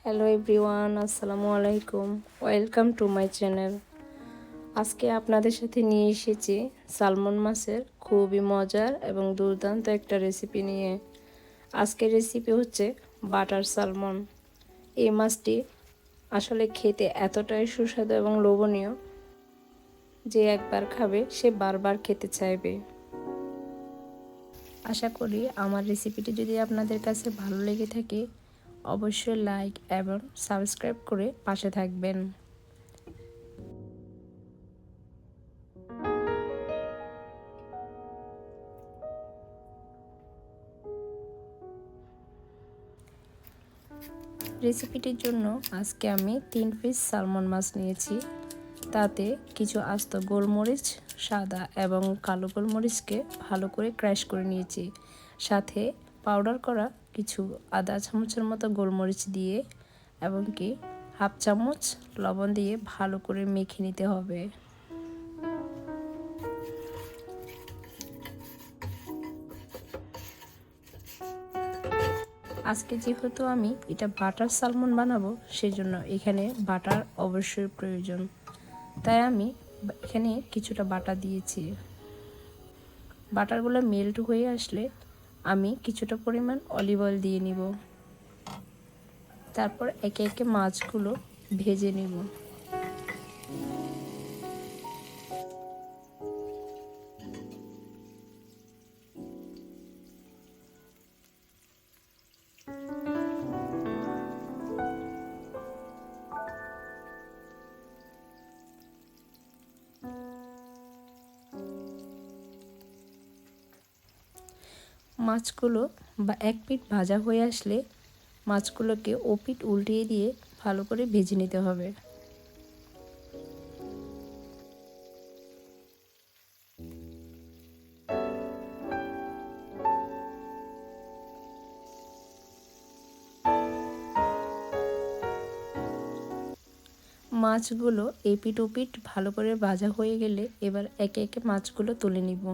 Hello everyone, আসসালামু আলাইকুম। Welcome to my channel. আজকে আপনাদের সাথে নিয়ে এসেছি সালমন মাছের খুবই মজার এবং দুর্দান্ত একটা রেসিপি নিয়ে। আজকের রেসিপি হচ্ছে বাটার সালমন। এই মাছটি আসলে খেতে এতটাই সুস্বাদু এবং লোভনীয় যে একবার খাবে সে বারবার খেতে চাইবে। আশা করি আমার রেসিপিটি যদি আপনাদের কাছে ভালো লেগে থাকে অবশ্যই লাইক এবং সাবস্ক্রাইব করে পাশে থাকবেন। রেসিপিটির জন্য আজকে আমি 3 পিস সালমন মাছ নিয়েছি। তাতে কিছু আস্ত গোলমরিচ, সাদা এবং কালো গোলমরিচকে ভালো করে ক্র্যাশ করে নিয়েছি। সাথে পাউডার করা কিছু আধা চামচের মতো গোলমরিচ দিয়ে এবং কি হাফ চামচ লবণ দিয়ে ভালো করে মেখে নিতে হবে। আজকে যেহেতু আমি এটা বাটার সালমন বানাবো সেজন্য এখানে বাটার অবশ্যই প্রয়োজন, তাই আমি এখানে কিছুটা বাটার দিয়েছি। বাটারগুলো মেল্ট হয়ে আসলে আমি কিছুটা পরিমাণ অলিভ অয়েল দিয়ে নিব। তারপর একে একে মাছগুলো ভেজে নেব। মাছগুলো এক পিঠ ভাজা হয়ে আসলে মাছগুলোকে ও পিঠ উল্টিয়ে দিয়ে ভালো করে ভেজে নিতে হবে। মাছগুলো এপিঠ ওপিঠ ভালো করে ভাজা হয়ে গেলে এবার একে একে মাছগুলো তুলে নিব।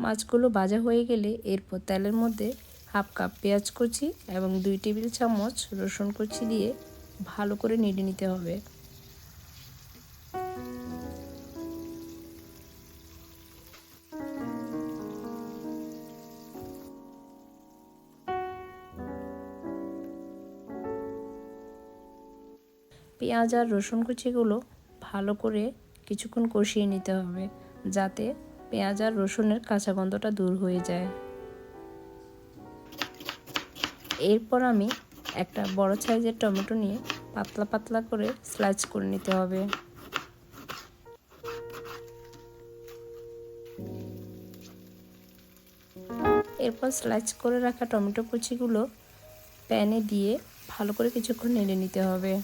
মাছগুলো ভাজা হয়ে গেলে এরপর তেলের মধ্যে হাফ কাপ পেঁয়াজ কুচি এবং 2 টেবিল চামচ রসুন কুচি দিয়ে ভালো করে নেড়ে নিতে হবে। পেঁয়াজ আর রসুন কুচিগুলো ভালো করে কিছুক্ষণ কষিয়ে নিতে হবে যাতে পেঁয়াজ আর রসুনের কাঁচা গন্ধটা দূর হয়ে যায়। এরপর আমি একটা বড় সাইজের টমেটো নিয়ে পাতলা পাতলা করে স্লাইস করে নিতে হবে। এরপর স্লাইস করে রাখা টমেটো কুচিগুলো প্যানে দিয়ে ভালো করে কিছুক্ষণ নেড়ে নিতে হবে।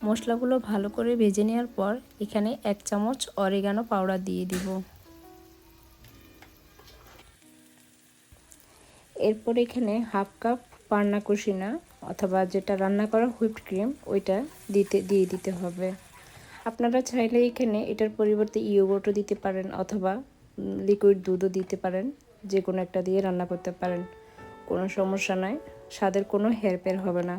মশলাগুলো ভালো করে ভেজে নেওয়ার পর এখানে 1 চামচ অরিগানো পাউডার দিয়ে দিব। এরপর এখানে হাফ কাপ পান্না কুশিনা অথবা যেটা রান্না করা হুইপড ক্রিম ওইটা দিয়ে দিতে হবে। আপনারা চাইলে এখানে এটার পরিবর্তে ইয়োগর্টও দিতে পারেন অথবা লিকুইড দুধও দিতে পারেন, যে কোনো একটা দিয়ে রান্না করতে পারেন, কোনো সমস্যা নয়, স্বাদের কোনো হেরফের হবে না।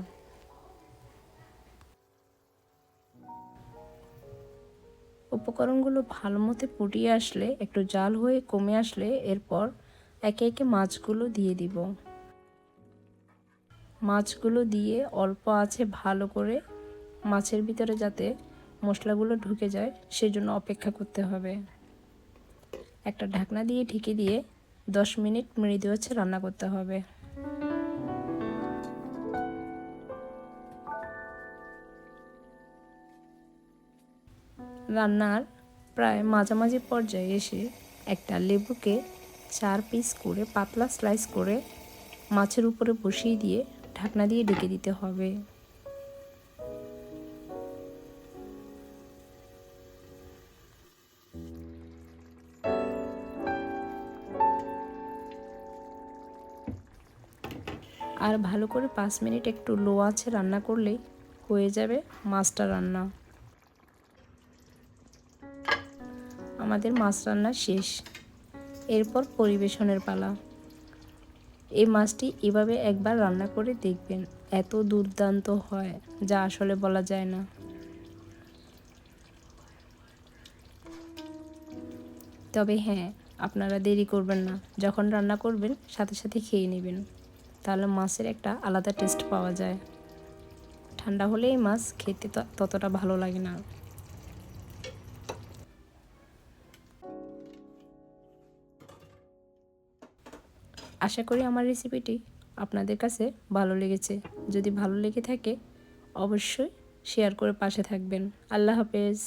উপকরণগুলো ভালো মতো ফুটিয়ে আসলে একটু জাল হয়ে কমে আসলে এরপর একে একে মাছগুলো দিয়ে দিব। মাছগুলো দিয়ে অল্প আছে ভালো করে মাছের ভিতরে যাতে মশলাগুলো ঢুকে যায় সেজন্য অপেক্ষা করতে হবে। একটা ঢাকনা দিয়ে ঢেকে দিয়ে 10 মিনিট মৃদু আঁচে রান্না করতে হবে। রান্নার প্রায় মাঝামাঝি পর্যায়ে এসে একটা লেবুকে 4 পিস করে পাতলা স্লাইস করে মাছের উপরে বসিয়ে দিয়ে ঢাকনা দিয়ে ঢেকে দিতে হবে। আর ভালো করে 5 মিনিট একটু লো আঁচে রান্না করলেই হয়ে যাবে মাছটা রান্না। আমাদের মাছ রান্না শেষ। এরপর পরিবেশনের পালা। এই মাছটি এভাবে একবার রান্না করে দেখবেন, এত দুর্দান্ত হয় যা আসলে বলা যায় না। তবে হ্যাঁ, আপনারা দেরি করবেন না, যখন রান্না করবেন সাথে সাথে খেয়ে নেবেন, তাহলে মাছের একটা আলাদা টেস্ট পাওয়া যায়। ঠান্ডা হলে এই মাছ খেতে ততটা ভালো লাগে না। আশা করি আমার রেসিপিটি আপনাদের কাছে ভালো লেগেছে। যদি ভালো লেগে থাকে অবশ্যই শেয়ার করে পাশে থাকবেন। আল্লাহ হাফেজ।